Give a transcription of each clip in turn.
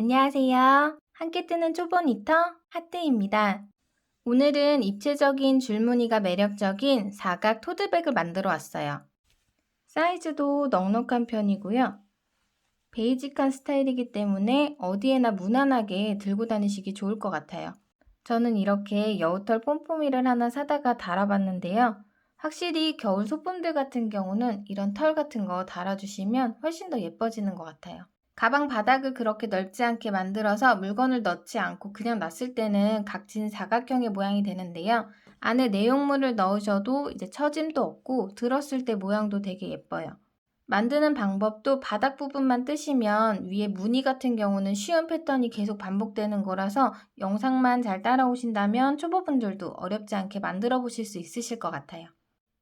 안녕하세요. 함께 뜨는 초보니터 하트입니다. 오늘은 입체적인 줄무늬가 매력적인 사각 토드백을 만들어 왔어요. 사이즈도 넉넉한 편이고요. 베이직한 스타일이기 때문에 어디에나 무난하게 들고 다니시기 좋을 것 같아요. 저는 이렇게 여우털 폼포미를 하나 사다가 달아봤는데요. 확실히 겨울 소품들 같은 경우는 이런 털 같은 거 달아주시면 훨씬 더 예뻐지는 것 같아요. 가방 바닥을 그렇게 넓지 않게 만들어서 물건을 넣지 않고 그냥 놨을 때는 각진 사각형의 모양이 되는데요. 안에 내용물을 넣으셔도 이제 처짐도 없고 들었을 때 모양도 되게 예뻐요. 만드는 방법도 바닥 부분만 뜨시면 위에 무늬 같은 경우는 쉬운 패턴이 계속 반복되는 거라서 영상만 잘 따라오신다면 초보분들도 어렵지 않게 만들어 보실 수 있으실 것 같아요.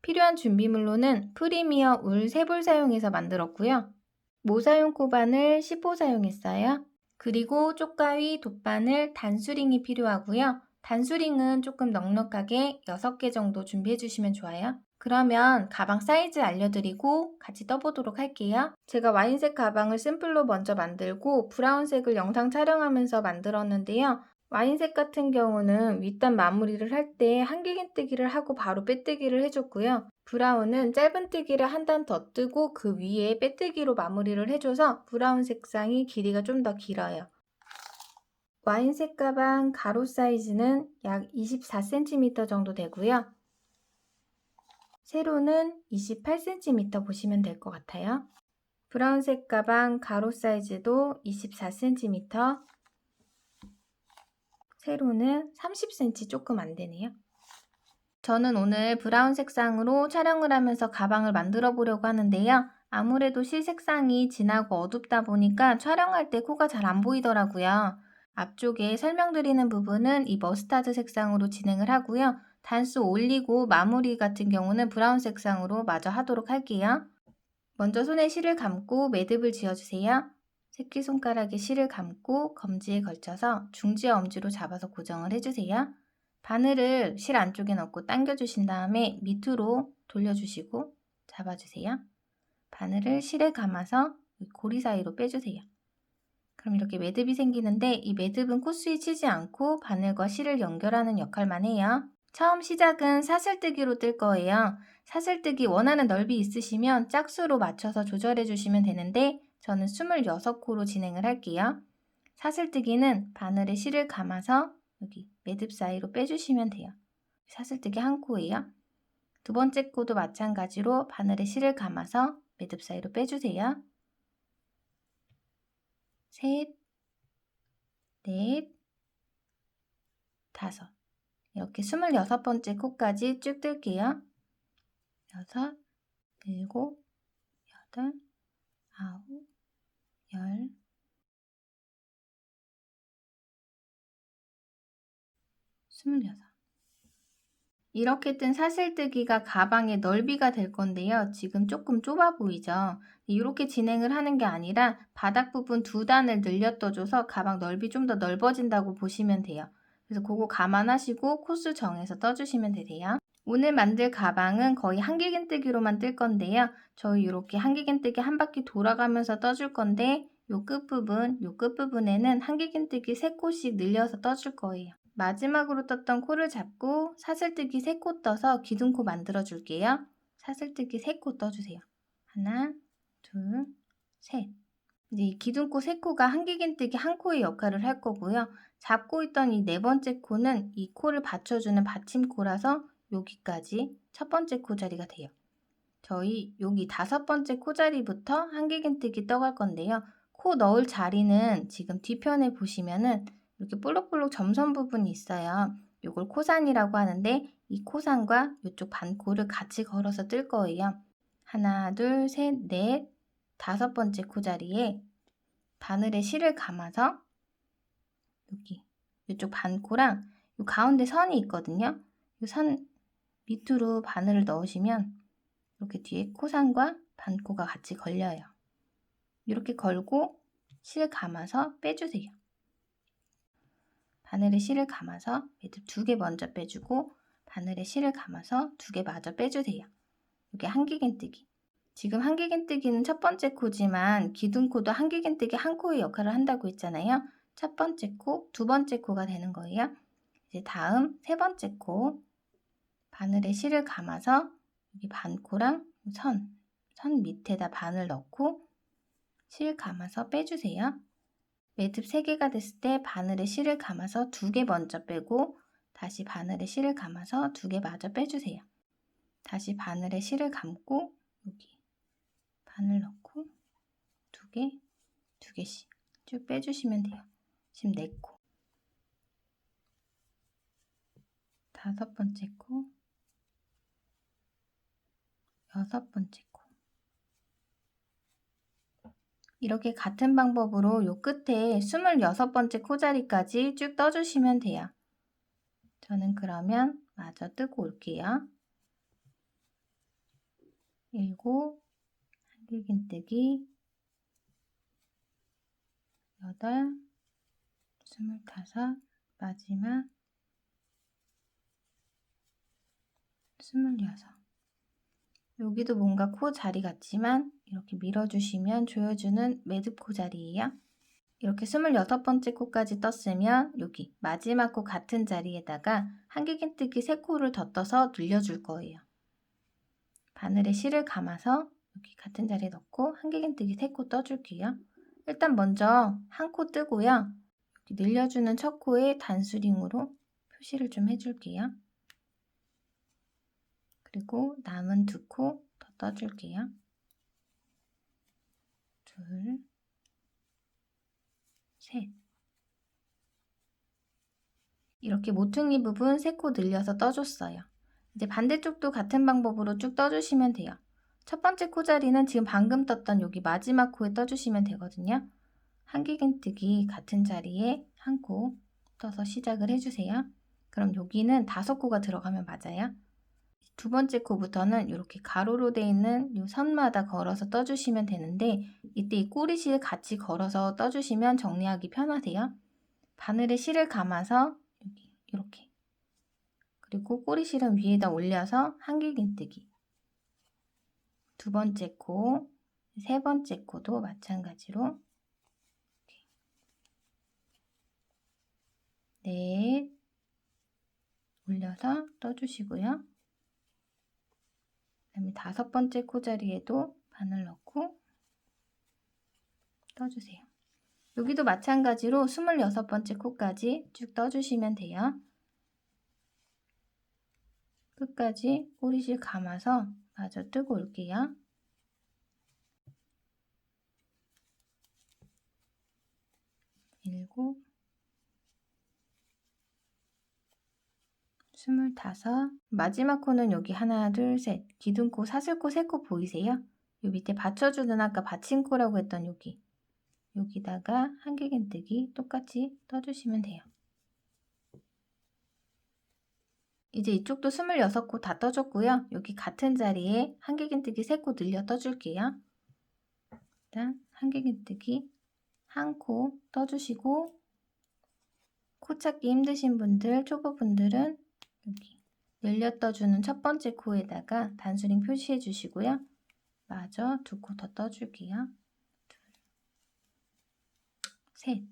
필요한 준비물로는 프리미어 울 3볼 사용해서 만들었고요. 모사용 코바늘 10호 사용했어요. 그리고 쪽가위, 돗바늘, 단수링이 필요하고요. 단수링은 조금 넉넉하게 6개 정도 준비해 주시면 좋아요. 그러면 가방 사이즈 알려드리고 같이 떠보도록 할게요. 제가 와인색 가방을 샘플로 먼저 만들고 브라운색을 영상 촬영하면서 만들었는데요. 와인색 같은 경우는 윗단 마무리를 할 때 한길긴뜨기를 하고 바로 빼뜨기를 해줬고요. 브라운은 짧은뜨기를 한 단 더 뜨고 그 위에 빼뜨기로 마무리를 해줘서 브라운 색상이 길이가 좀 더 길어요. 와인색 가방 가로 사이즈는 약 24cm 정도 되고요. 세로는 28cm 보시면 될 것 같아요. 브라운색 가방 가로 사이즈도 24cm, 세로는 30cm 조금 안 되네요. 저는 오늘 브라운 색상으로 촬영을 하면서 가방을 만들어 보려고 하는데요. 아무래도 실 색상이 진하고 어둡다 보니까 촬영할 때 코가 잘 안 보이더라고요. 앞쪽에 설명드리는 부분은 이 머스타드 색상으로 진행을 하고요. 단수 올리고 마무리 같은 경우는 브라운 색상으로 마저 하도록 할게요. 먼저 손에 실을 감고 매듭을 지어주세요. 새끼손가락에 실을 감고 검지에 걸쳐서 중지와 엄지로 잡아서 고정을 해주세요. 바늘을 실 안쪽에 넣고 당겨주신 다음에 밑으로 돌려주시고 잡아주세요. 바늘을 실에 감아서 고리 사이로 빼주세요. 그럼 이렇게 매듭이 생기는데 이 매듭은 코스에 치지 않고 바늘과 실을 연결하는 역할만 해요. 처음 시작은 사슬뜨기로 뜰 거예요. 사슬뜨기 원하는 넓이 있으시면 짝수로 맞춰서 조절해 주시면 되는데 저는 26코로 진행을 할게요. 사슬뜨기는 바늘에 실을 감아서 여기 매듭 사이로 빼주시면 돼요. 사슬뜨기 한 코예요. 두 번째 코도 마찬가지로 바늘에 실을 감아서 매듭 사이로 빼주세요. 셋, 넷, 다섯. 이렇게 26번째 코까지 쭉 뜰게요. 6, 7, 8, 9, 10, 26. 이렇게 뜬 사슬뜨기가 가방의 넓이가 될 건데요. 지금 조금 좁아 보이죠? 이렇게 진행을 하는 게 아니라 바닥 부분 2단을 늘려 떠줘서 가방 넓이 좀 더 넓어진다고 보시면 돼요. 그래서 그거 감안하시고 코스 정해서 떠주시면 되세요. 오늘 만들 가방은 거의 한길긴뜨기로만 뜰 건데요. 저희 이렇게 한길긴뜨기 한 바퀴 돌아가면서 떠줄 건데 요 끝부분에는 한길긴뜨기 3코씩 늘려서 떠줄 거예요. 마지막으로 떴던 코를 잡고 사슬뜨기 3코 떠서 기둥코 만들어 줄게요. 사슬뜨기 3코 떠주세요. 하나, 둘, 셋. 이제 이 기둥코 3코가 한길긴뜨기 1코의 역할을 할 거고요. 잡고 있던 이 4번째 코는 이 코를 받쳐주는 받침코라서 여기까지 첫 번째 코 자리가 돼요. 저희 여기 5번째 코 자리부터 한길긴뜨기 떠갈 건데요. 코 넣을 자리는 지금 뒤편에 보시면은 이렇게 볼록볼록 점선 부분이 있어요. 이걸 코산이라고 하는데 이 코산과 이쪽 반코를 같이 걸어서 뜰 거예요. 하나, 둘, 셋, 넷, 5번째 코 자리에 바늘에 실을 감아서 여기 이쪽 반코랑 이 가운데 선이 있거든요. 이 선 밑으로 바늘을 넣으시면 이렇게 뒤에 코산과 반코가 같이 걸려요. 이렇게 걸고 실 감아서 빼주세요. 바늘에 실을 감아서 매듭 2개 먼저 빼주고 바늘에 실을 감아서 2개 마저 빼주세요. 이게 한길긴뜨기. 지금 한길긴뜨기는 첫 번째 코지만 기둥코도 한길긴뜨기 한 코의 역할을 한다고 했잖아요. 첫 번째 코, 두 번째 코가 되는 거예요. 이제 다음 세 번째 코, 바늘에 실을 감아서 여기 반코랑 선 밑에다 바늘 넣고 실 감아서 빼주세요. 매듭 3개가 됐을 때 바늘에 실을 감아서 2개 먼저 빼고 다시 바늘에 실을 감아서 2개 마저 빼주세요. 다시 바늘에 실을 감고 여기 바늘 넣고 2개, 2개씩 쭉 빼주시면 돼요. 지금 4코, 5번째 코, 6번째 코. 이렇게 같은 방법으로 요 끝에 26번째 코자리까지 쭉 떠주시면 돼요. 저는 그러면 마저 뜨고 올게요. 7, 한길긴뜨기, 8, 25, 마지막 26. 여기도 뭔가 코 자리 같지만 이렇게 밀어주시면 조여주는 매듭 코 자리예요. 이렇게 26번째 코까지 떴으면 여기 마지막 코 같은 자리에다가 한길긴뜨기 3코를 더 떠서 눌려줄 거예요. 바늘에 실을 감아서 여기 같은 자리에 넣고 한길긴뜨기 3코 떠줄게요. 일단 먼저 한 코 뜨고요. 여기 늘려주는 첫 코에 단수링으로 표시를 좀 해줄게요. 그리고 남은 2코 더 떠줄게요. 2, 3. 이렇게 모퉁이 부분 3코 늘려서 떠줬어요. 이제 반대쪽도 같은 방법으로 쭉 떠주시면 돼요. 첫 번째 코 자리는 지금 방금 떴던 여기 마지막 코에 떠주시면 되거든요. 한길긴뜨기 같은 자리에 한 코 떠서 시작을 해주세요. 그럼 여기는 5코가 들어가면 맞아요. 두 번째 코부터는 이렇게 가로로 되어 있는 이 선마다 걸어서 떠주시면 되는데 이때 이 꼬리실 같이 걸어서 떠주시면 정리하기 편하세요. 바늘에 실을 감아서 여기 이렇게 그리고 꼬리실은 위에다 올려서 한길긴뜨기 두 번째 코, 세 번째 코도 마찬가지로 넷 올려서 떠주시고요. 그다음에 5번째 코 자리에도 바늘 넣고 떠주세요. 여기도 마찬가지로 26번째 코까지 쭉 떠주시면 돼요. 끝까지 꼬리실 감아서 마저 뜨고 올게요. 일곱, 25. 마지막 코는 여기 하나, 둘, 셋. 기둥코, 사슬코, 3코 보이세요? 요 밑에 받쳐주는 아까 받침코라고 했던 여기다가 한길긴뜨기 똑같이 떠주시면 돼요. 이제 이쪽도 26코 다 떠줬고요. 여기 같은 자리에 한길긴뜨기 3코 늘려 떠줄게요. 일단 한길긴뜨기 한 코 떠주시고 코 찾기 힘드신 분들, 초보분들은 여기 늘려 떠주는 첫 번째 코에다가 단수링 표시해 주시고요. 마저 2코 더 떠줄게요. 둘, 셋.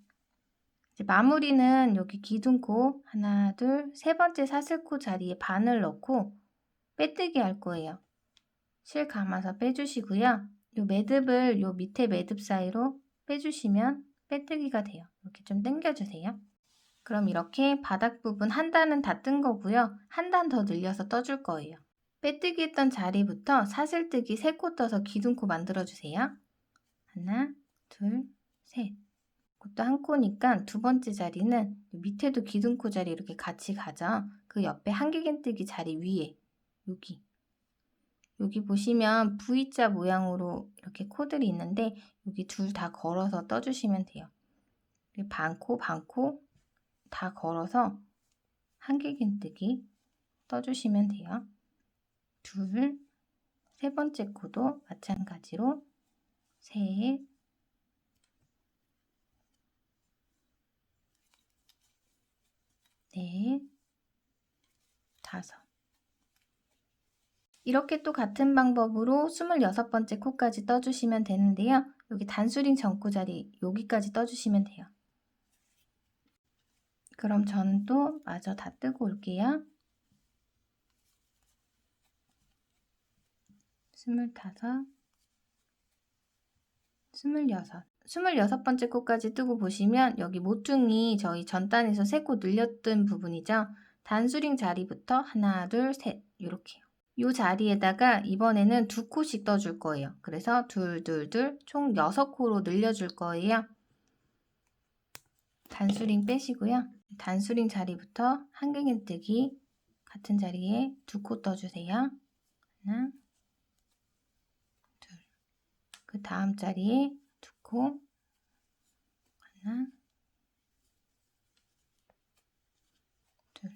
이제 마무리는 여기 기둥코 하나, 둘, 세 번째 사슬코 자리에 바늘 넣고 빼뜨기 할 거예요. 실 감아서 빼주시고요. 요 매듭을 요 밑에 매듭 사이로 빼주시면 빼뜨기가 돼요. 이렇게 좀 당겨주세요. 그럼 이렇게 바닥 부분 한 단은 다 뜬 거고요. 한 단 더 늘려서 떠줄 거예요. 빼뜨기 했던 자리부터 사슬뜨기 3코 떠서 기둥코 만들어주세요. 하나, 둘, 셋. 그것도 한 코니까 두 번째 자리는 밑에도 기둥코 자리 이렇게 같이 가죠. 그 옆에 한길긴뜨기 자리 위에 여기 보시면 V자 모양으로 이렇게 코들이 있는데 여기 둘 다 걸어서 떠주시면 돼요. 반코, 반코 다 걸어서 한길긴뜨기 떠주시면 돼요. 둘, 세 번째 코도 마찬가지로 셋, 넷, 5. 이렇게 또 같은 방법으로 26번째 코까지 떠주시면 되는데요. 여기 단수링 전코 자리 여기까지 떠주시면 돼요. 그럼 저는 또 마저 다 뜨고 올게요. 25, 26, 26번째 코까지 뜨고 보시면 여기 모퉁이 저희 전단에서 3코 늘렸던 부분이죠. 단수링 자리부터 하나, 둘, 셋 이렇게요. 이 자리에다가 이번에는 2코씩 떠줄 거예요. 그래서 둘, 둘, 둘, 총 6코로 늘려줄 거예요. 단수링 빼시고요. 단수링 자리부터 한길긴뜨기 같은 자리에 2코 떠주세요. 하나, 둘. 그 다음 자리에 2코, 하나, 둘.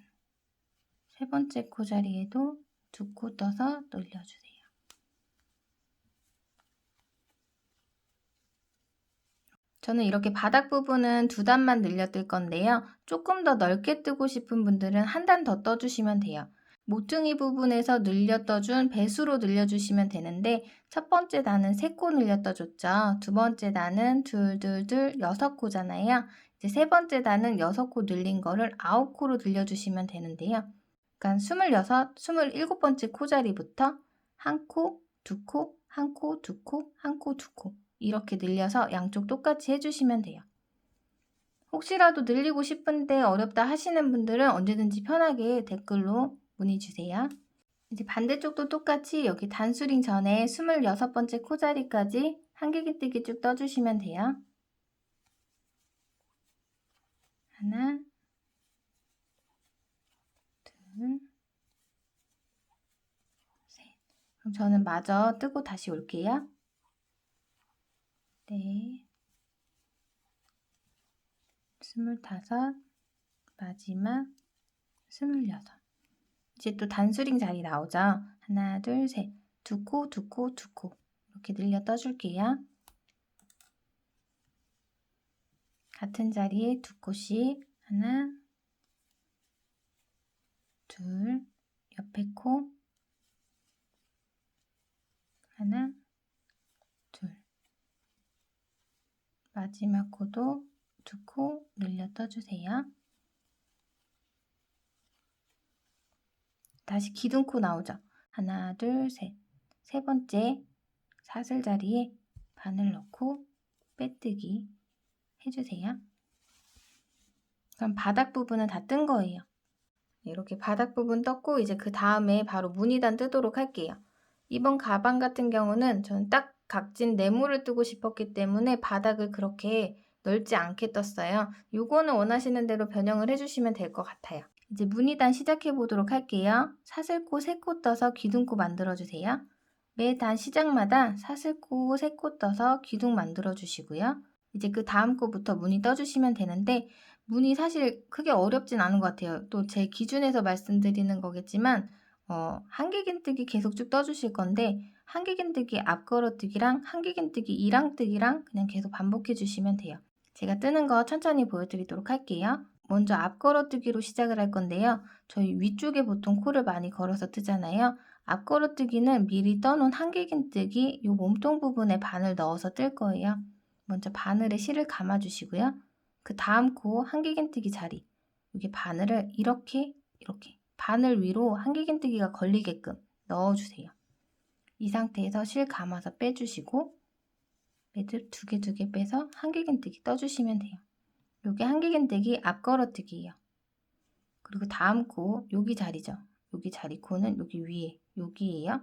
세 번째 코 자리에도 2코 떠서 늘려주세요. 저는 이렇게 바닥 부분은 2단만 늘려 뜰 건데요. 조금 더 넓게 뜨고 싶은 분들은 한 단 더 떠주시면 돼요. 모퉁이 부분에서 늘려 떠준 배수로 늘려주시면 되는데 첫 번째 단은 3코 늘려 떠줬죠. 두 번째 단은 둘, 둘, 둘, 6코잖아요. 이제 세 번째 단은 6코 늘린 거를 9코로 늘려주시면 되는데요. 그러니까 26, 27번째 코 자리부터 한 코, 2코, 한 코, 2코, 한 코, 2코 이렇게 늘려서 양쪽 똑같이 해주시면 돼요. 혹시라도 늘리고 싶은데 어렵다 하시는 분들은 언제든지 편하게 댓글로 문의 주세요. 이제 반대쪽도 똑같이 여기 단수링 전에 26번째 코자리까지 한길긴뜨기 쭉 떠주시면 돼요. 하나, 둘, 셋. 그럼 저는 마저 뜨고 다시 올게요. 네. 25, 마지막 26. 이제 또 단수링 자리 나오죠. 하나, 둘, 셋. 2코, 2코, 2코. 이렇게 늘려 떠줄게요. 같은 자리에 2코씩. 하나, 둘, 옆에 코. 하나, 둘. 마지막 코도 2코 늘려 떠주세요. 다시 기둥코 나오죠. 하나, 둘, 셋. 세 번째 사슬 자리에 바늘 넣고 빼뜨기 해주세요. 그럼 바닥 부분은 다 뜬 거예요. 이렇게 바닥 부분 떴고 이제 그 다음에 바로 무늬단 뜨도록 할게요. 이번 가방 같은 경우는 저는 딱 각진 네모를 뜨고 싶었기 때문에 바닥을 그렇게 넓지 않게 떴어요. 요거는 원하시는 대로 변형을 해주시면 될 것 같아요. 이제 무늬단 시작해 보도록 할게요. 사슬코 3코 떠서 기둥코 만들어주세요. 매 단 시작마다 사슬코 3코 떠서 기둥 만들어 주시고요. 이제 그 다음 코부터 무늬 떠주시면 되는데 무늬 사실 크게 어렵진 않은 것 같아요. 또 제 기준에서 말씀드리는 거겠지만 한길긴뜨기 계속 쭉 떠주실 건데 한길긴뜨기 앞걸어뜨기랑 한길긴뜨기 이랑뜨기랑 그냥 계속 반복해 주시면 돼요. 제가 뜨는 거 천천히 보여드리도록 할게요. 먼저 앞걸어뜨기로 시작을 할 건데요. 저희 위쪽에 보통 코를 많이 걸어서 뜨잖아요. 앞걸어뜨기는 미리 떠놓은 한길긴뜨기 요 몸통 부분에 바늘 넣어서 뜰 거예요. 먼저 바늘에 실을 감아주시고요. 그 다음 코 한길긴뜨기 자리 여기 바늘을 이렇게 바늘 위로 한길긴뜨기가 걸리게끔 넣어주세요. 이 상태에서 실 감아서 빼주시고 매듭 2개 빼서 한길긴뜨기 떠주시면 돼요. 요게 한길긴뜨기 앞걸어뜨기예요. 그리고 다음 코 여기 자리죠. 여기 자리 코는 여기 위에 여기예요.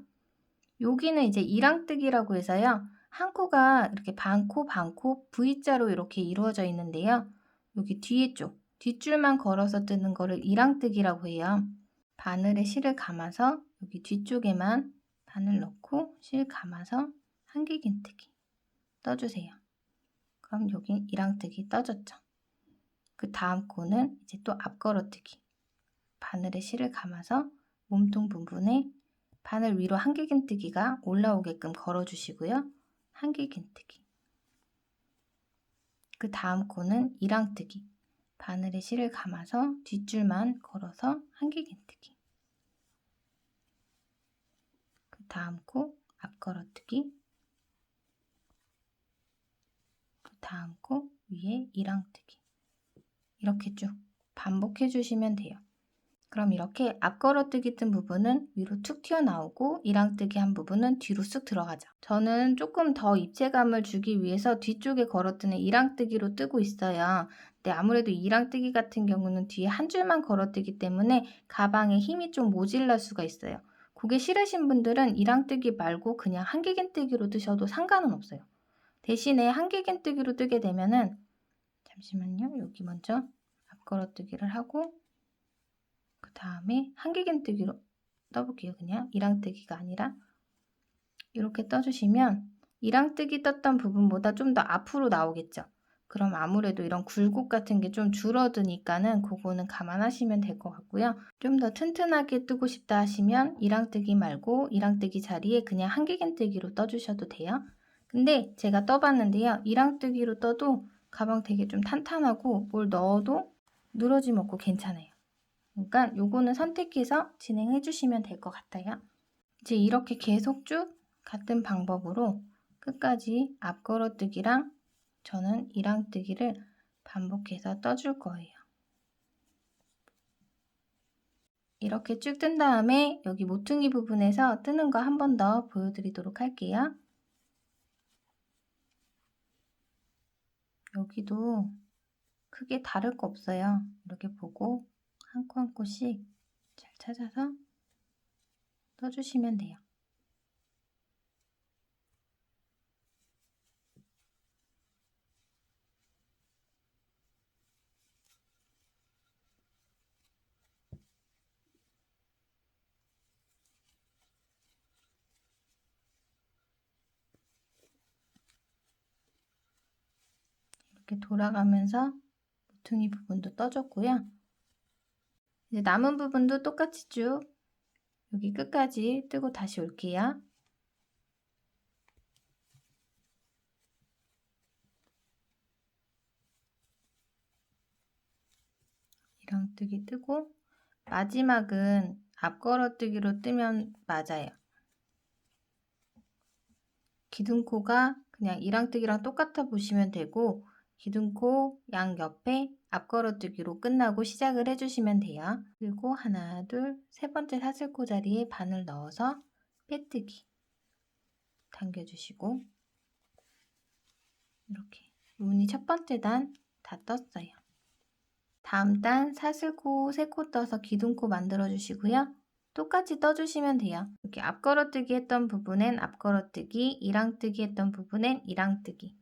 여기는 이제 이랑뜨기라고 해서요. 한 코가 이렇게 반코 V자로 이렇게 이루어져 있는데요. 여기 뒤에 쪽 뒷줄만 걸어서 뜨는 거를 이랑뜨기라고 해요. 바늘에 실을 감아서 여기 뒤쪽에만 바늘 넣고 실 감아서 한길긴뜨기 떠주세요. 그럼 여기 이랑뜨기 떠졌죠. 그 다음 코는 이제 또 앞걸어뜨기. 바늘에 실을 감아서 몸통 부분에 바늘 위로 한길긴뜨기가 올라오게끔 걸어주시고요. 한길긴뜨기. 그 다음 코는 이랑뜨기. 바늘에 실을 감아서 뒷줄만 걸어서 한길긴뜨기. 다음 코 앞걸어뜨기, 그 다음 코 위에 이랑뜨기. 이렇게 쭉 반복해 주시면 돼요. 그럼 이렇게 앞걸어뜨기 뜬 부분은 위로 툭 튀어나오고 이랑뜨기 한 부분은 뒤로 쑥 들어가죠. 저는 조금 더 입체감을 주기 위해서 뒤쪽에 걸어뜨는 이랑뜨기로 뜨고 있어요. 근데 아무래도 이랑뜨기 같은 경우는 뒤에 한 줄만 걸어뜨기 때문에 가방에 힘이 좀 모질랄 수가 있어요. 그게 싫으신 분들은 이랑뜨기 말고 그냥 한길긴뜨기로 뜨셔도 상관은 없어요. 대신에 한길긴뜨기로 뜨게 되면은, 잠시만요. 여기 먼저 앞걸어뜨기를 하고 그 다음에 한길긴뜨기로 떠볼게요. 그냥 이랑뜨기가 아니라 이렇게 떠주시면 이랑뜨기 떴던 부분보다 좀 더 앞으로 나오겠죠. 그럼 아무래도 이런 굴곡 같은 게 좀 줄어드니까는 그거는 감안하시면 될 것 같고요. 좀 더 튼튼하게 뜨고 싶다 하시면 이랑뜨기 말고 이랑뜨기 자리에 그냥 한길긴뜨기로 떠주셔도 돼요. 근데 제가 떠봤는데요. 이랑뜨기로 떠도 가방 되게 좀 탄탄하고 뭘 넣어도 늘어짐 없고 괜찮아요. 그러니까 요거는 선택해서 진행해 주시면 될 것 같아요. 이제 이렇게 계속 쭉 같은 방법으로 끝까지 앞걸어뜨기랑 저는 이랑뜨기를 반복해서 떠줄 거예요. 이렇게 쭉 뜬 다음에 여기 모퉁이 부분에서 뜨는 거 한 번 더 보여드리도록 할게요. 여기도 크게 다를 거 없어요. 이렇게 보고 한 코 한 코씩 잘 찾아서 떠주시면 돼요. 이렇게 돌아가면서 모퉁이 부분도 떠줬고요. 이제 남은 부분도 똑같이 쭉 여기 끝까지 뜨고 다시 올게요. 이랑뜨기 뜨고 마지막은 앞걸어뜨기로 뜨면 맞아요. 기둥코가 그냥 이랑뜨기랑 똑같아 보시면 되고 기둥코 양옆에 앞걸어뜨기로 끝나고 시작을 해주시면 돼요. 그리고 하나, 둘, 세 번째 사슬코 자리에 바늘 넣어서 빼뜨기 당겨주시고 이렇게 무늬 첫 번째 단 다 떴어요. 다음 단 사슬코 3코 떠서 기둥코 만들어 주시고요. 똑같이 떠주시면 돼요. 이렇게 앞걸어뜨기 했던 부분엔 앞걸어뜨기, 이랑뜨기 했던 부분엔 이랑뜨기,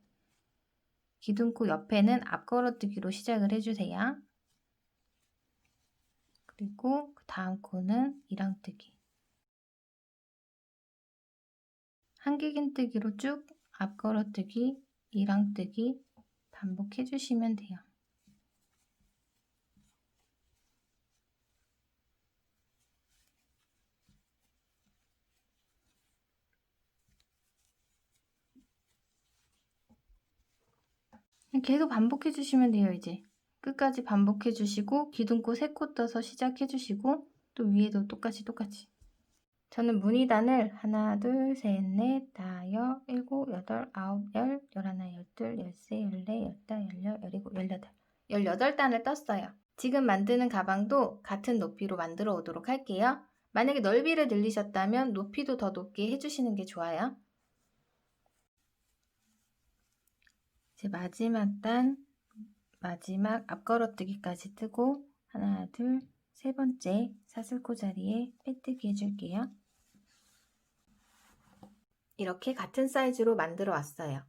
기둥코 옆에는 앞걸어뜨기로 시작을 해주세요. 그리고 그 다음 코는 이랑뜨기, 한길긴뜨기로 쭉 앞걸어뜨기, 이랑뜨기 반복해 주시면 돼요. 계속 반복해 주시면 돼요. 이제 끝까지 반복해 주시고 기둥코 3코 떠서 시작해 주시고 또 위에도 똑같이 저는 무늬단을 하나, 둘, 셋, 넷, 다섯, 일곱, 여덟, 아홉, 열, 열하나, 열둘, 열세, 열네, 열다, 열여, 열일곱, 열여덟 18단을 떴어요. 지금 만드는 가방도 같은 높이로 만들어 오도록 할게요. 만약에 넓이를 늘리셨다면 높이도 더 높게 해주시는 게 좋아요. 이제 마지막 단, 마지막 앞걸어뜨기까지 뜨고 하나, 둘, 세 번째 사슬코 자리에 빼뜨기 해줄게요. 이렇게 같은 사이즈로 만들어 왔어요.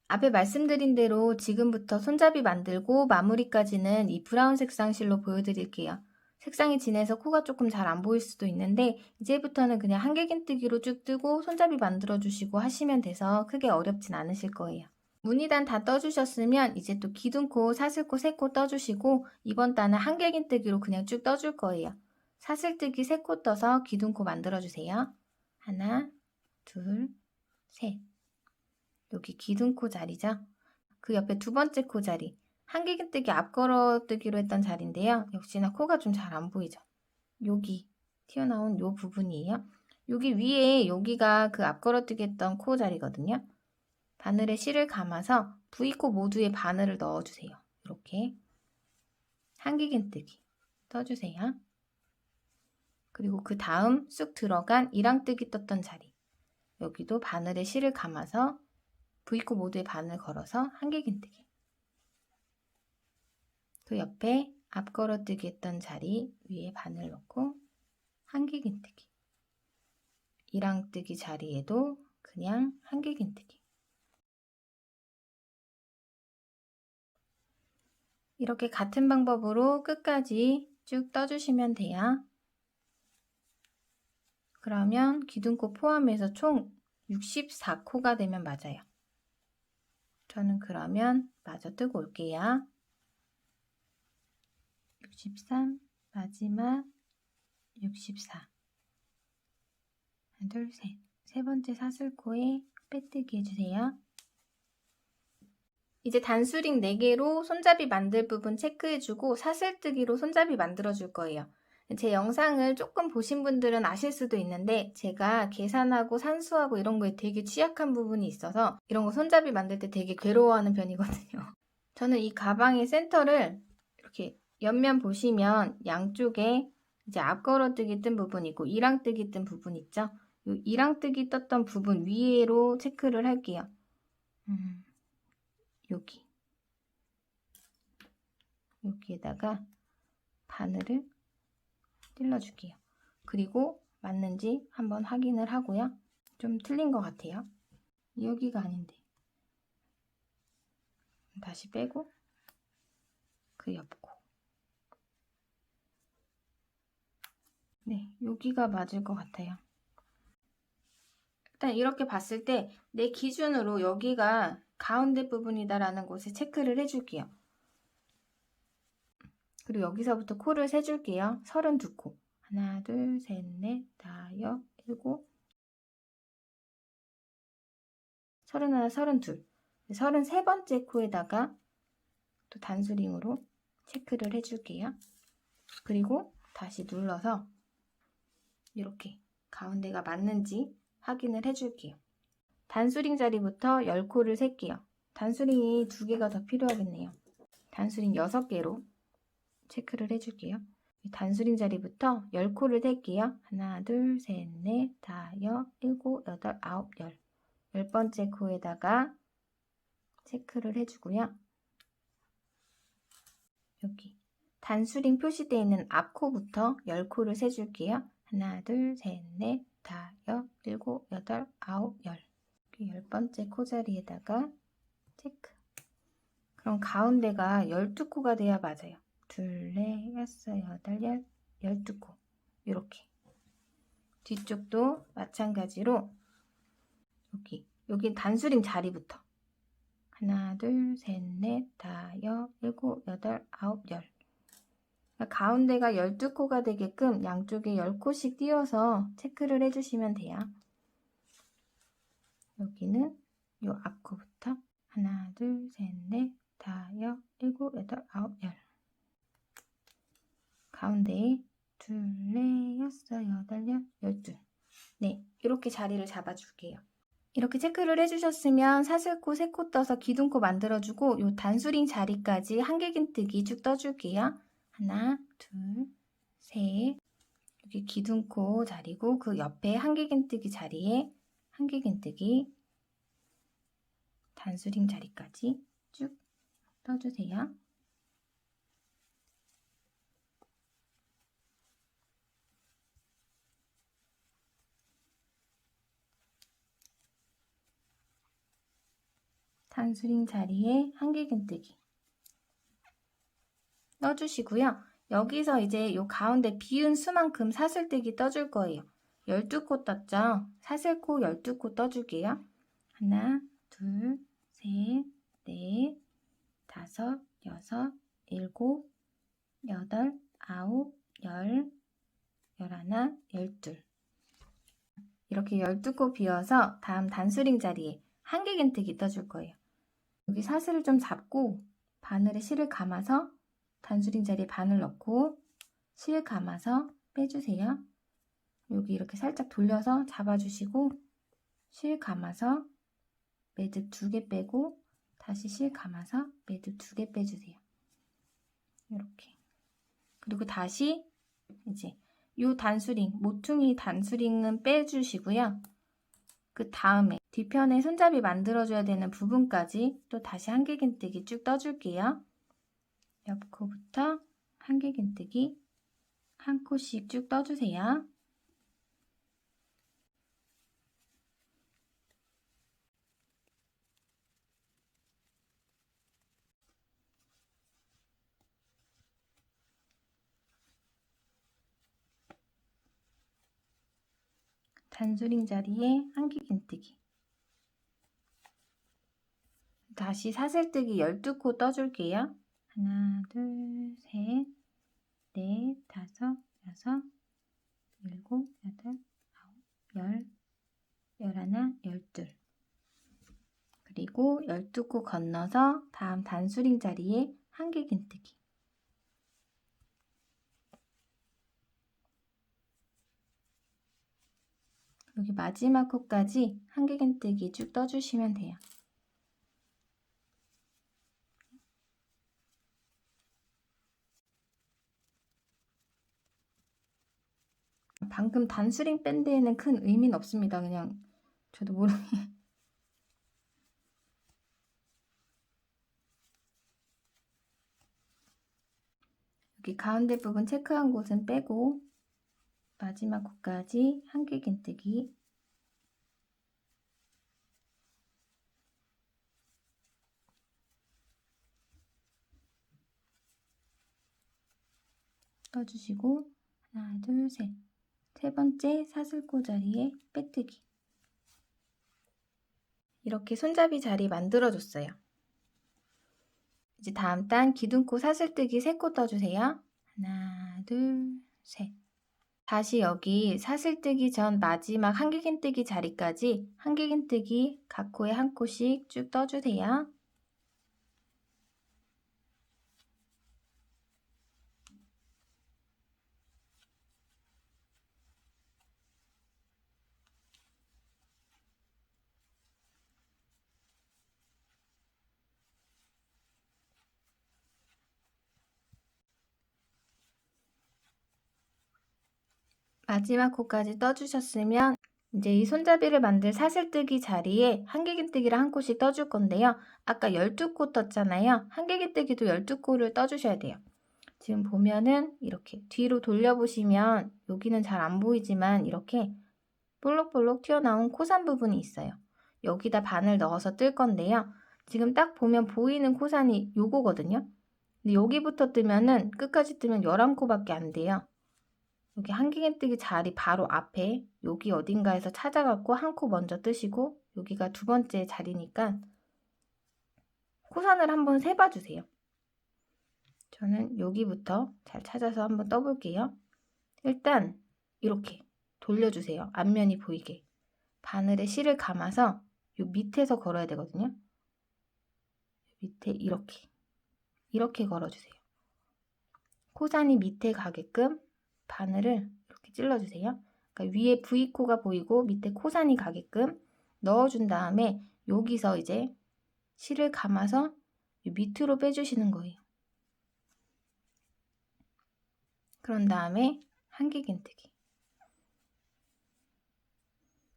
앞에 말씀드린 대로 지금부터 손잡이 만들고 마무리까지는 이 브라운 색상 실로 보여드릴게요. 색상이 진해서 코가 조금 잘 안 보일 수도 있는데 이제부터는 그냥 한길긴뜨기로 쭉 뜨고 손잡이 만들어 주시고 하시면 돼서 크게 어렵진 않으실 거예요. 무늬단 다 떠주셨으면 이제 또 기둥코, 사슬코 3코 떠주시고 이번 단은 한길긴뜨기로 그냥 쭉 떠줄 거예요. 사슬뜨기 3코 떠서 기둥코 만들어주세요. 하나, 둘, 셋. 여기 기둥코 자리죠? 그 옆에 두 번째 코 자리. 한길긴뜨기 앞걸어뜨기로 했던 자리인데요. 역시나 코가 좀 잘 안 보이죠? 여기 튀어나온 요 부분이에요. 여기 위에 여기가 그 앞걸어뜨기 했던 코 자리거든요. 바늘에 실을 감아서 V코 모두에 바늘을 넣어주세요. 이렇게 한길긴뜨기 떠주세요. 그리고 그 다음 쑥 들어간 이랑뜨기 떴던 자리, 여기도 바늘에 실을 감아서 V코 모두에 바늘 걸어서 한길긴뜨기. 그 옆에 앞걸어뜨기 했던 자리 위에 바늘 넣고 한길긴뜨기. 이랑뜨기 자리에도 그냥 한길긴뜨기. 이렇게 같은 방법으로 끝까지 쭉 떠주시면 돼요. 그러면 기둥코 포함해서 총 64코가 되면 맞아요. 저는 그러면 마저 뜨고 올게요. 63, 마지막 64. 하나, 둘, 셋. 세 번째 사슬코에 빼뜨기 해주세요. 이제 단수링 4개로 손잡이 만들 부분 체크해주고 사슬뜨기로 손잡이 만들어줄 거예요. 제 영상을 조금 보신 분들은 아실 수도 있는데 제가 계산하고 산수하고 이런 거에 되게 취약한 부분이 있어서 이런 거 손잡이 만들 때 되게 괴로워하는 편이거든요. 저는 이 가방의 센터를 이렇게 옆면 보시면 양쪽에 이제 앞걸어뜨기 뜬 부분 있고 이랑뜨기 뜬 부분 있죠? 이 이랑뜨기 떴던 부분 위로 체크를 할게요. 여기에다가 바늘을 찔러줄게요. 그리고 맞는지 한번 확인을 하고요. 좀 틀린 것 같아요. 여기가 아닌데. 다시 빼고 그 옆코. 네, 여기가 맞을 것 같아요. 일단 이렇게 봤을 때 내 기준으로 여기가 가운데 부분이다라는 곳에 체크를 해줄게요. 그리고 여기서부터 코를 세줄게요. 32코. 하나, 둘, 셋, 넷, 다섯, 일곱, 31, 32. 33번째 코에다가 또 단수링으로 체크를 해줄게요. 그리고 다시 눌러서 이렇게 가운데가 맞는지 확인을 해줄게요. 단수링 자리부터 10코를 셀게요. 단수링이 2개가 더 필요하겠네요. 단수링 6개로 체크를 해줄게요. 단수링 자리부터 10코를 셀게요. 하나, 둘, 셋, 넷, 다섯, 일곱, 여덟, 아홉, 열. 10번째 코에다가 체크를 해주고요. 여기 단수링 표시되어 있는 앞코부터 10코를 세줄게요. 하나, 둘, 셋, 넷, 다섯, 일곱, 여덟, 아홉, 열. 10번째 코 자리에다가 체크. 그럼 가운데가 12코가 돼야 맞아요. 둘, 넷, 여섯, 여덟, 열, 12코. 이렇게. 뒤쪽도 마찬가지로 여기 단수링 자리부터 하나, 둘, 셋, 넷, 다섯, 일곱, 여덟, 아홉, 열. 가운데가 12코가 되게끔 양쪽에 10코씩 띄워서 체크를 해주시면 돼요. 여기는 이 앞코부터 하나, 둘, 셋, 넷, 다섯, 일곱, 여덟, 아홉, 열. 가운데에 둘, 넷, 여섯, 여덟, 열, 12. 네, 이렇게 자리를 잡아줄게요. 이렇게 체크를 해주셨으면 사슬코 3코 떠서 기둥코 만들어주고 이 단수링 자리까지 한길긴뜨기 쭉 떠줄게요. 하나, 둘, 셋. 여기 기둥코 자리고 그 옆에 한길긴뜨기 자리에 한길긴뜨기 단수링 자리까지 쭉 떠주세요. 단수링 자리에 한길긴뜨기 떠주시고요. 여기서 이제 이 가운데 비운 수만큼 사슬뜨기 떠줄 거예요. 12코 떴죠? 사슬코 12코 떠줄게요. 하나, 둘, 셋, 넷, 다섯, 여섯, 일곱, 여덟, 아홉, 열, 열하나, 열둘. 이렇게 12코 비워서 다음 단수링 자리에 한길긴뜨기 떠줄 거예요. 여기 사슬을 좀 잡고 바늘에 실을 감아서 단수링 자리에 바늘 넣고 실 감아서 빼주세요. 여기 이렇게 살짝 돌려서 잡아주시고 실 감아서 매듭 2개 빼고 다시 실 감아서 매듭 2개 빼주세요. 이렇게. 그리고 다시 이제 요 단수링, 모퉁이 단수링은 빼주시고요. 그 다음에 뒤편에 손잡이 만들어줘야 되는 부분까지 또 다시 한길긴뜨기 쭉 떠줄게요. 옆코부터 한길긴뜨기 한 코씩 쭉 떠주세요. 단수링 자리에 한길긴뜨기. 다시 사슬뜨기 12코 떠줄게요. 하나, 둘, 셋, 넷, 다섯, 여섯, 일곱, 여덟, 아홉, 열, 열하나, 열둘. 그리고 12코 건너서 다음 단수링 자리에 한길긴뜨기. 여기 마지막 코까지 한길긴뜨기 쭉 떠주시면 돼요. 방금 단수링 뺀 데에는 큰 의미는 없습니다. 그냥 저도 모르게 여기 가운데 부분 체크한 곳은 빼고 마지막 코까지 한길긴뜨기. 떠주시고 하나, 둘, 셋. 세 번째 사슬코 자리에 빼뜨기. 이렇게 손잡이 자리 만들어줬어요. 이제 다음 단 기둥코 사슬뜨기 3코 떠주세요. 하나, 둘, 셋. 다시 여기 사슬뜨기 전 마지막 한길긴뜨기 자리까지 한길긴뜨기 각 코에 한 코씩 쭉 떠주세요. 마지막 코까지 떠주셨으면 이제 이 손잡이를 만들 사슬뜨기 자리에 한길긴뜨기를 한 코씩 떠줄 건데요. 아까 12코 떴잖아요. 한길긴뜨기도 12코를 떠주셔야 돼요. 지금 보면은 이렇게 뒤로 돌려보시면 여기는 잘 안 보이지만 이렇게 볼록볼록 튀어나온 코산 부분이 있어요. 여기다 바늘 넣어서 뜰 건데요. 지금 딱 보면 보이는 코산이 요거거든요. 근데 여기부터 뜨면은 끝까지 뜨면 11코밖에 안 돼요. 여기 한길긴뜨기 자리 바로 앞에 여기 어딘가에서 찾아갖고 한 코 먼저 뜨시고 여기가 2번째 자리니까 코산을 한번 세봐 주세요. 저는 여기부터 잘 찾아서 한번 떠볼게요. 일단 이렇게 돌려주세요. 앞면이 보이게. 바늘에 실을 감아서 요 밑에서 걸어야 되거든요. 밑에 이렇게 걸어주세요. 코산이 밑에 가게끔 바늘을 이렇게 찔러주세요. 그러니까 위에 V코가 보이고 밑에 코산이 가게끔 넣어준 다음에 여기서 이제 실을 감아서 밑으로 빼주시는 거예요. 그런 다음에 한길긴뜨기.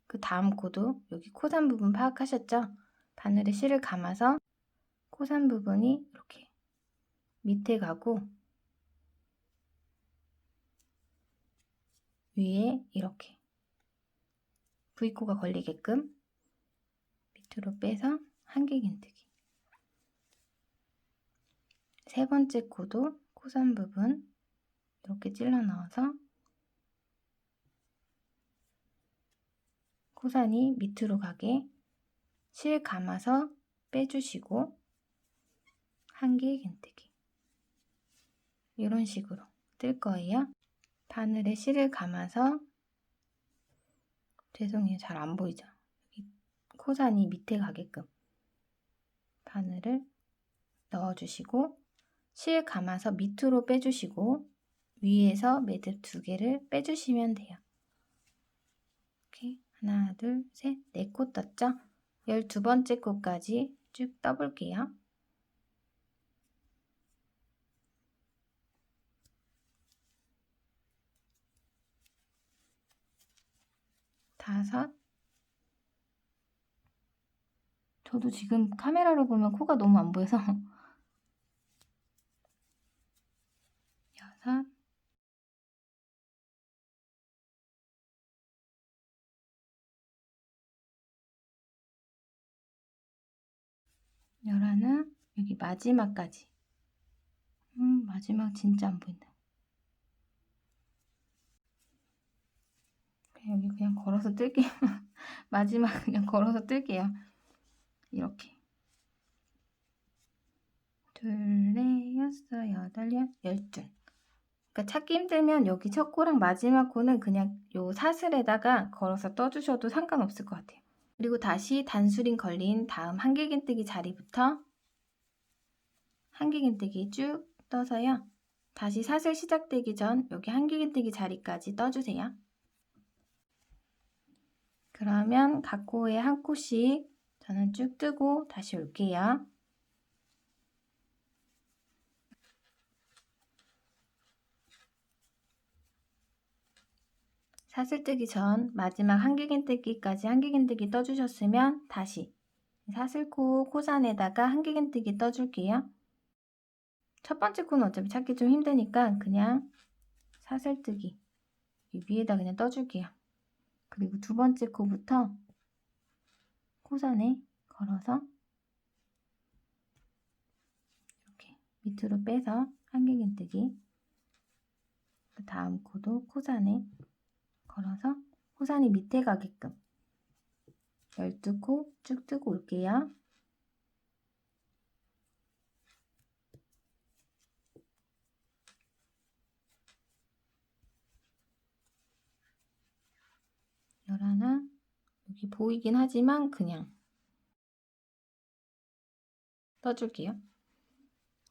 그 다음 코도 여기 코산 부분 파악하셨죠? 바늘에 실을 감아서 코산 부분이 이렇게 밑에 가고 위에 이렇게 V코가 걸리게끔 밑으로 빼서 한길긴뜨기. 세 번째 코도 코산 부분 이렇게 찔러 넣어서 코산이 밑으로 가게 실 감아서 빼주시고 한길긴뜨기. 이런 식으로 뜰 거예요. 바늘에 실을 감아서 죄송해요. 잘 안 보이죠? 여기 코산이 밑에 가게끔 바늘을 넣어주시고 실 감아서 밑으로 빼주시고 위에서 매듭 2개를 빼주시면 돼요. 이렇게 하나, 둘, 셋, 4코 떴죠? 12번째 코까지 쭉 떠볼게요. 다섯. 저도 지금 카메라로 보면 코가 너무 안 보여서 여섯. 열하나. 여기 마지막까지. 마지막 진짜 안 보인다. 여기 그냥 걸어서 뜰게요. 마지막 그냥 걸어서 뜰게요. 이렇게. 둘, 넷, 여섯, 여덟, 12. 그러니까 찾기 힘들면 여기 첫 코랑 마지막 코는 그냥 요 사슬에다가 걸어서 떠주셔도 상관없을 것 같아요. 그리고 다시 단수링 걸린 다음 한길긴뜨기 자리부터 한길긴뜨기 쭉 떠서요. 다시 사슬 시작되기 전 여기 한길긴뜨기 자리까지 떠주세요. 그러면 각 코에 한 코씩 저는 쭉 뜨고 다시 올게요. 사슬 뜨기 전 마지막 한길긴뜨기까지 한길긴뜨기 떠주셨으면 다시 사슬코 코산에다가 한길긴뜨기 떠줄게요. 첫 번째 코는 어차피 찾기 좀 힘드니까 그냥 사슬뜨기 위에다 그냥 떠줄게요. 그리고 두 번째 코부터 코산에 걸어서 이렇게 밑으로 빼서 한길긴뜨기, 그 다음 코도 코산에 걸어서 코산이 밑에 가게끔 12코 쭉 뜨고 올게요. 열하나. 여기 보이긴 하지만 그냥 떠줄게요.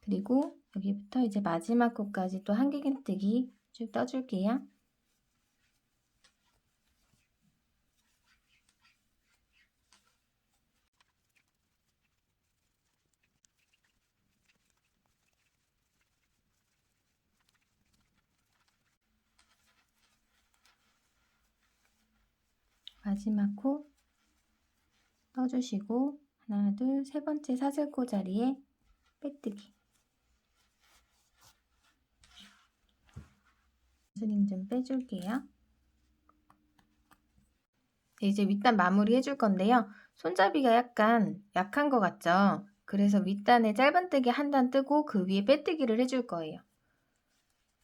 그리고 여기부터 이제 마지막 코까지 또 한길긴뜨기 쭉 떠줄게요. 마지막 코 떠주시고 하나, 둘, 세 번째 사슬코 자리에 빼뜨기. 스링 좀 빼줄게요. 네, 이제 윗단 마무리 해줄 건데요. 손잡이가 약간 약한 것 같죠? 그래서 윗단에 짧은뜨기 한 단 뜨고 그 위에 빼뜨기를 해줄 거예요.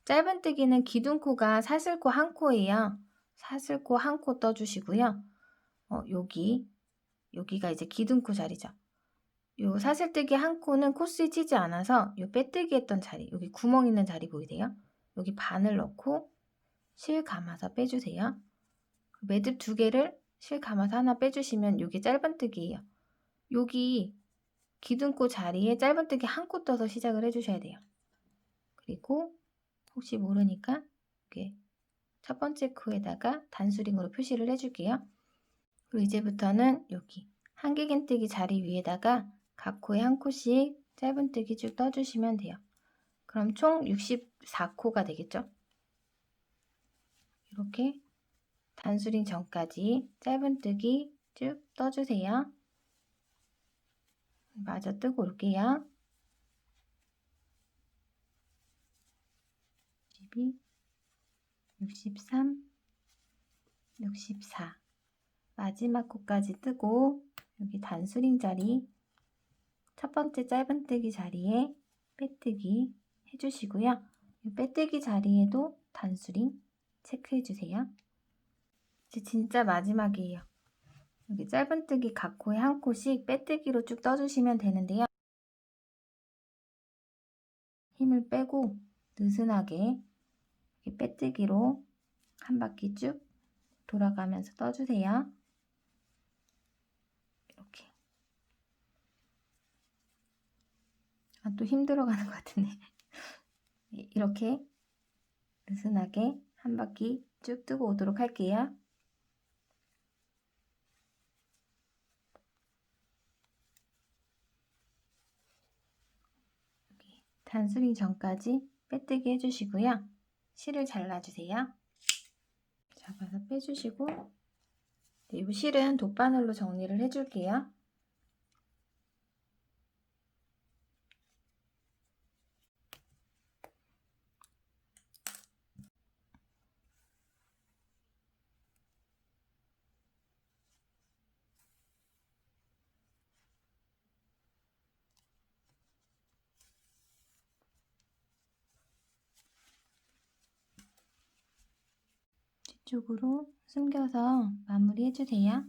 짧은뜨기는 기둥코가 사슬코 한 코예요. 사슬코 한 코 떠주시고요. 여기가 이제 기둥코 자리죠. 요 사슬뜨기 한 코는 코스에 치지 않아서 요 빼뜨기 했던 자리, 여기 구멍 있는 자리 보이세요? 여기 바늘 넣고 실 감아서 빼주세요. 매듭 2개를 실 감아서 하나 빼주시면 이게 짧은뜨기예요. 여기 기둥코 자리에 짧은뜨기 한 코 떠서 시작을 해주셔야 돼요. 그리고 혹시 모르니까 이렇게 첫 번째 코에다가 단수링으로 표시를 해줄게요. 그리고 이제부터는 여기 한길긴뜨기 자리 위에다가 각 코에 한 코씩 짧은뜨기 쭉 떠주시면 돼요. 그럼 총 64코가 되겠죠? 이렇게 단수링 전까지 짧은뜨기 쭉 떠주세요. 마저 뜨고 올게요. 62, 63, 64. 마지막 코까지 뜨고 여기 단수링 자리 첫 번째 짧은뜨기 자리에 빼뜨기 해주시고요. 이 빼뜨기 자리에도 단수링 체크해주세요. 이제 진짜 마지막이에요. 여기 짧은뜨기 각 코에 한 코씩 빼뜨기로 쭉 떠주시면 되는데요. 힘을 빼고 느슨하게 이렇게 빼뜨기로 한 바퀴 쭉 돌아가면서 떠주세요. 이렇게. 또 힘들어가는 것 같은데. 이렇게 느슨하게 한 바퀴 쭉 뜨고 오도록 할게요. 단수링 전까지 빼뜨기 해주시고요. 실을 잘라주세요. 잡아서 빼주시고, 네, 이 실은 돗바늘로 정리를 해줄게요. 뒤쪽으로 숨겨서 마무리 해주세요.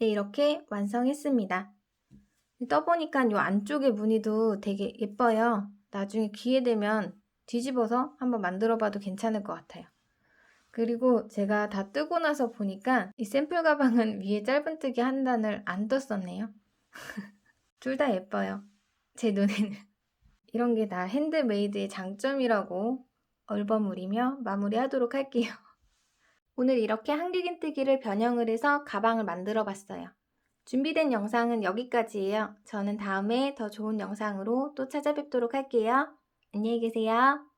네, 이렇게 완성했습니다. 떠보니까 이 안쪽에 무늬도 되게 예뻐요. 나중에 기회 되면 뒤집어서 한번 만들어 봐도 괜찮을 것 같아요. 그리고 제가 다 뜨고 나서 보니까 이 샘플 가방은 위에 짧은뜨기 한 단을 안 떴었네요. 둘 다 예뻐요. 제 눈에는. 이런 게 다 핸드메이드의 장점이라고 얼버무리며 마무리하도록 할게요. 오늘 이렇게 한길긴뜨기를 변형을 해서 가방을 만들어 봤어요. 준비된 영상은 여기까지예요. 저는 다음에 더 좋은 영상으로 또 찾아뵙도록 할게요. 안녕히 계세요.